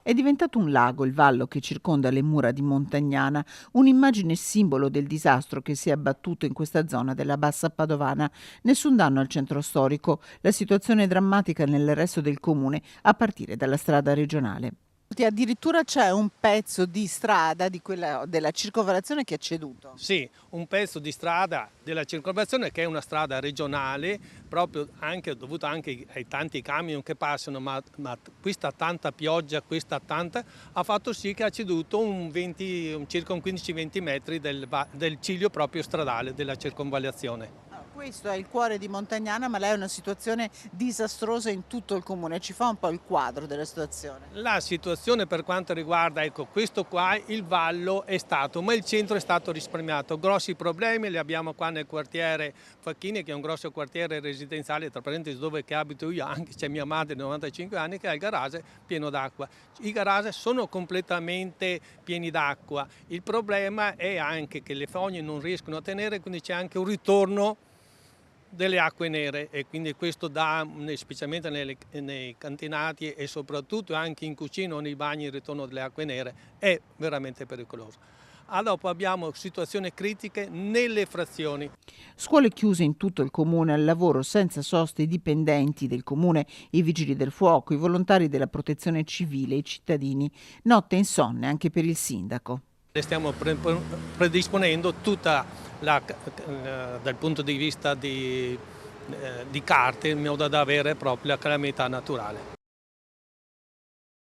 È diventato un lago il vallo che circonda le mura di Montagnana, un'immagine simbolo del disastro che si è abbattuto in questa zona della Bassa Padovana. Nessun danno al centro storico, la situazione è drammatica nel resto del comune, a partire dalla strada regionale. Addirittura c'è un pezzo di strada di quella della circonvallazione che è ceduto. Sì, un pezzo di strada della circolazione che è una strada regionale, proprio anche dovuta anche ai tanti camion che passano, ma questa tanta pioggia, ha fatto sì che ha ceduto circa un 15-20 metri del ciglio proprio stradale della circonvallazione. Questo è il cuore di Montagnana, ma lei è una situazione disastrosa in tutto il comune. Ci fa un po' il quadro della situazione. La situazione per quanto riguarda, ecco, questo qua, il vallo è stato, ma il centro è stato risparmiato. Grossi problemi li abbiamo qua nel quartiere Facchini, che è un grosso quartiere residenziale, tra parentesi dove che abito io, anche c'è mia madre di 95 anni che ha il garage pieno d'acqua. I garage sono completamente pieni d'acqua. Il problema è anche che le fogne non riescono a tenere, quindi c'è anche un ritorno delle acque nere e quindi questo dà, specialmente nei cantinati e soprattutto anche in cucina o nei bagni, il ritorno delle acque nere è veramente pericoloso. Dopo abbiamo situazioni critiche nelle frazioni. Scuole chiuse in tutto il comune, al lavoro senza soste i dipendenti del comune, i vigili del fuoco, i volontari della protezione civile, i cittadini. Notte insonne anche per il sindaco. Stiamo predisponendo tutta dal punto di vista di carte in modo da avere proprio la calamità naturale.